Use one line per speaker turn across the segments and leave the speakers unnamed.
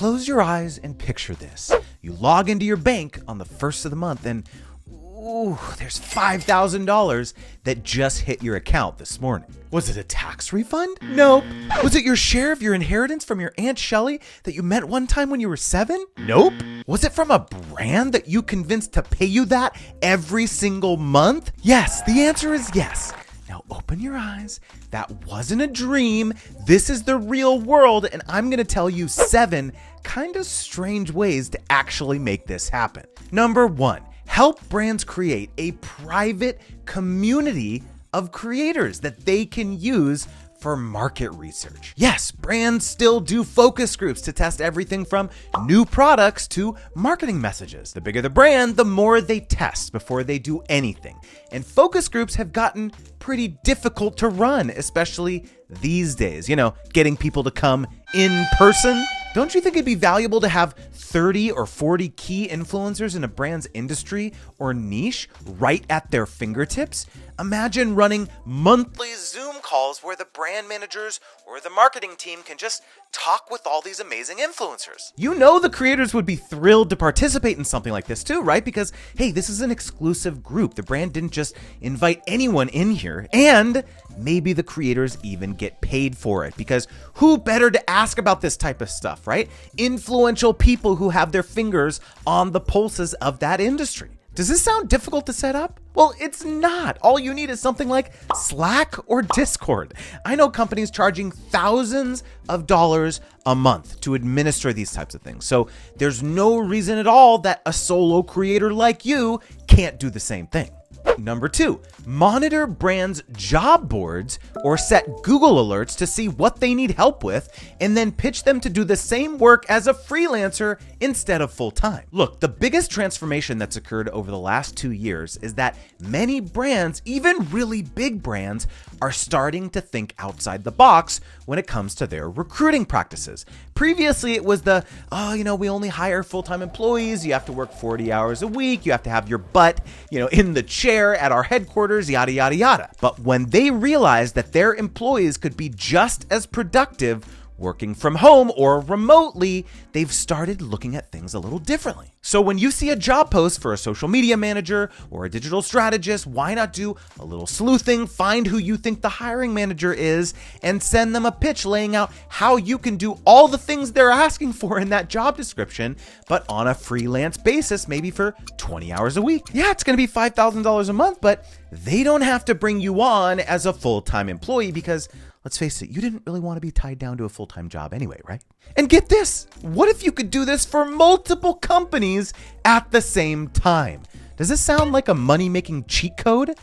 close your eyes and picture this. You log into your bank on the first of the month and ooh, there's $5,000 that just hit your account this morning. Was it a tax refund? Nope. Was it your share of your inheritance from your Aunt Shelley that you met one time when you were 7? Nope. Was it from a brand that you convinced to pay you that every single month? Yes, the answer is yes. Now open your eyes. That wasn't a dream. This is the real world, and I'm gonna tell you 7 kind of strange ways to actually make this happen. Number 1. Help brands create a private community of creators that they can use for market research. Yes, brands still do focus groups to test everything from new products to marketing messages. The bigger the brand, the more they test before they do anything. And focus groups have gotten pretty difficult to run, especially these days. You know, getting people to come in person. Don't you think it'd be valuable to have 30 or 40 key influencers in a brand's industry or niche right at their fingertips? Imagine running monthly Zoom calls where the brand managers or the marketing team can just talk with all these amazing influencers. You know the creators would be thrilled to participate in something like this too, right? Because, hey, this is an exclusive group. The brand didn't just invite anyone in here, and maybe the creators even get paid for it, because who better to ask about this type of stuff, right? Influential people who have their fingers on the pulses of that industry. Does this sound difficult to set up? Well, it's not. All you need is something like Slack or Discord. I know companies charging thousands of dollars a month to administer these types of things. So there's no reason at all that a solo creator like you can't do the same thing. Number 2, monitor brands' job boards or set Google alerts to see what they need help with, and then pitch them to do the same work as a freelancer instead of full-time. Look, the biggest transformation that's occurred over the last 2 years is that many brands, even really big brands, are starting to think outside the box when it comes to their recruiting practices. Previously, it was we only hire full-time employees. You have to work 40 hours a week. You have to have your butt, in the chair at our headquarters, yada, yada, yada. But when they realized that their employees could be just as productive working from home or remotely, they've started looking at things a little differently. So when you see a job post for a social media manager or a digital strategist, why not do a little sleuthing, find who you think the hiring manager is, and send them a pitch laying out how you can do all the things they're asking for in that job description, but on a freelance basis, maybe for 20 hours a week. Yeah, it's going to be $5,000 a month, but they don't have to bring you on as a full-time employee because, let's face it, you didn't really want to be tied down to a full-time job anyway, right? And get this, what if you could do this for multiple companies at the same time? Does this sound like a money-making cheat code?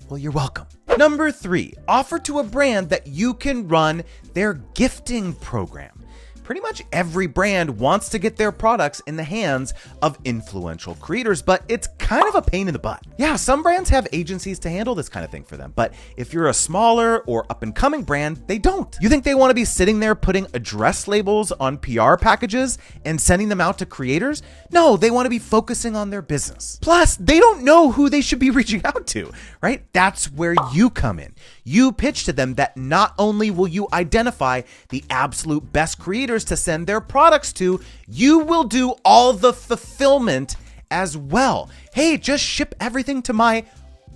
Well, you're welcome. Number 3, offer to a brand that you can run their gifting program. Pretty much every brand wants to get their products in the hands of influential creators, but it's kind of a pain in the butt. Yeah, some brands have agencies to handle this kind of thing for them, but if you're a smaller or up-and-coming brand, they don't. You think they want to be sitting there putting address labels on PR packages and sending them out to creators? No, they want to be focusing on their business. Plus, they don't know who they should be reaching out to, right? That's where you come in. You pitch to them that not only will you identify the absolute best creators to send their products to, you will do all the fulfillment as well. Hey, just ship everything to my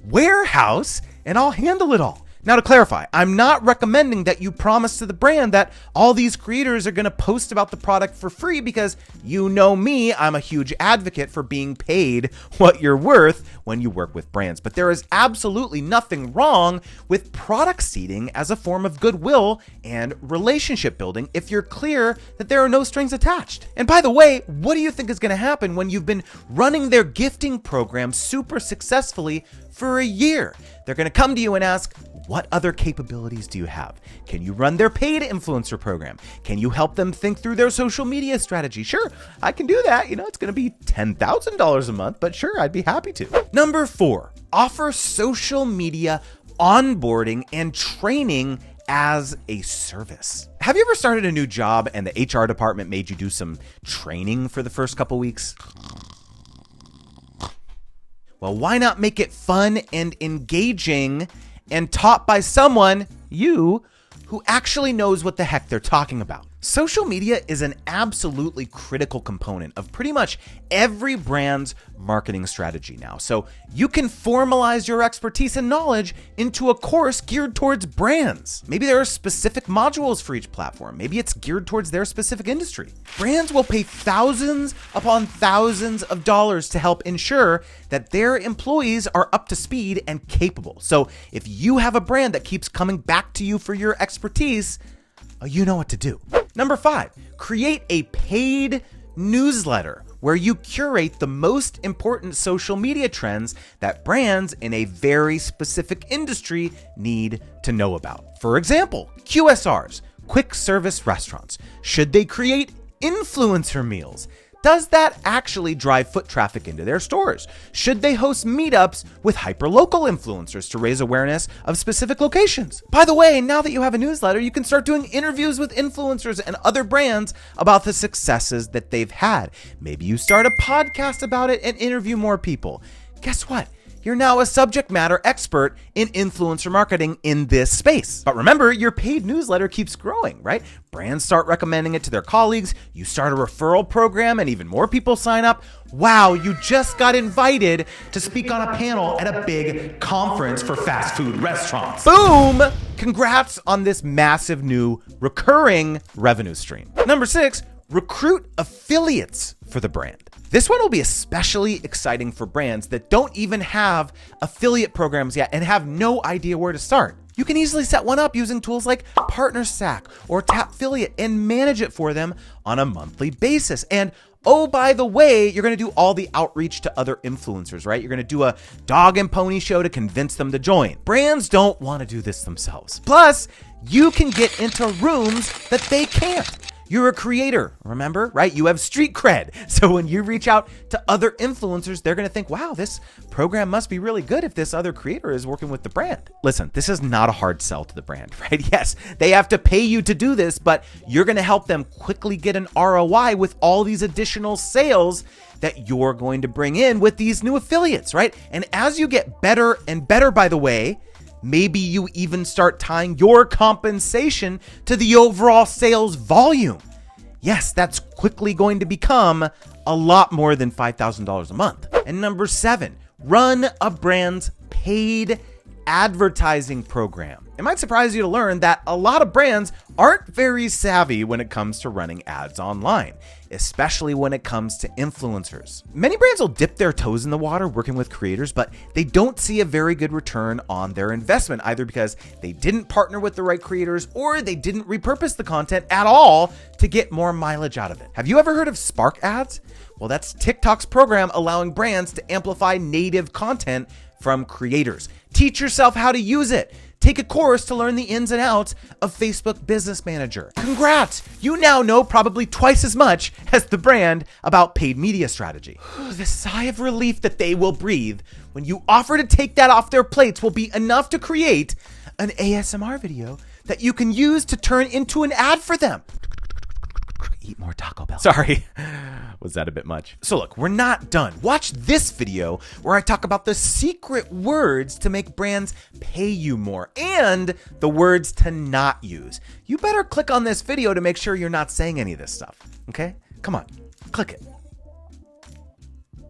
warehouse and I'll handle it all. Now, to clarify, I'm not recommending that you promise to the brand that all these creators are going to post about the product for free, because you know me, I'm a huge advocate for being paid what you're worth when you work with brands. But there is absolutely nothing wrong with product seeding as a form of goodwill and relationship building if you're clear that there are no strings attached. And by the way, what do you think is going to happen when you've been running their gifting program super successfully for a year? They're going to come to you and ask, what other capabilities do you have? Can you run their paid influencer program? Can you help them think through their social media strategy? Sure, I can do that. It's going to be $10,000 a month, but sure, I'd be happy to. Number 4, offer social media onboarding and training as a service. Have you ever started a new job and the HR department made you do some training for the first couple weeks? Well, why not make it fun and engaging and taught by someone, you, who actually knows what the heck they're talking about? Social media is an absolutely critical component of pretty much every brand's marketing strategy now. So you can formalize your expertise and knowledge into a course geared towards brands. Maybe there are specific modules for each platform. Maybe it's geared towards their specific industry. Brands will pay thousands upon thousands of dollars to help ensure that their employees are up to speed and capable. So if you have a brand that keeps coming back to you for your expertise, you know what to do. Number 5, create a paid newsletter where you curate the most important social media trends that brands in a very specific industry need to know about. For example, QSRs, quick service restaurants. Should they create influencer meals? Does that actually drive foot traffic into their stores? Should they host meetups with hyperlocal influencers to raise awareness of specific locations? By the way, now that you have a newsletter, you can start doing interviews with influencers and other brands about the successes that they've had. Maybe you start a podcast about it and interview more people. Guess what? You're now a subject matter expert in influencer marketing in this space. But remember, your paid newsletter keeps growing, right? Brands start recommending it to their colleagues, you start a referral program, and even more people sign up. Wow, you just got invited to speak on a panel at a big conference for fast food restaurants. Boom! Congrats on this massive new recurring revenue stream. Number 6, recruit affiliates for the brand. This one will be especially exciting for brands that don't even have affiliate programs yet and have no idea where to start. You can easily set one up using tools like PartnerStack or Tapfiliate and manage it for them on a monthly basis. And oh, by the way, you're going to do all the outreach to other influencers, right? You're going to do a dog and pony show to convince them to join. Brands don't want to do this themselves. Plus, you can get into rooms that they can't. You're a creator, remember, right? You have street cred. So when you reach out to other influencers, they're going to think, wow, this program must be really good if this other creator is working with the brand. Listen, this is not a hard sell to the brand, right? Yes, they have to pay you to do this, but you're going to help them quickly get an ROI with all these additional sales that you're going to bring in with these new affiliates, right? And as you get better and better, by the way, maybe you even start tying your compensation to the overall sales volume. Yes, that's quickly going to become a lot more than $5,000 a month. And number 7, run a brand's paid advertising program. It might surprise you to learn that a lot of brands aren't very savvy when it comes to running ads online, especially when it comes to influencers. Many brands will dip their toes in the water working with creators, but they don't see a very good return on their investment, either because they didn't partner with the right creators or they didn't repurpose the content at all to get more mileage out of it. Have you ever heard of Spark Ads? Well, that's TikTok's program allowing brands to amplify native content from creators. Teach yourself how to use it. Take a course to learn the ins and outs of Facebook Business Manager. Congrats! You now know probably twice as much as the brand about paid media strategy. The sigh of relief that they will breathe when you offer to take that off their plates will be enough to create an ASMR video that you can use to turn into an ad for them. Eat more Taco Bell. Sorry, was that a bit much? So look, we're not done. Watch this video where I talk about the secret words to make brands pay you more and the words to not use. You better click on this video to make sure you're not saying any of this stuff, okay? Come on, click it.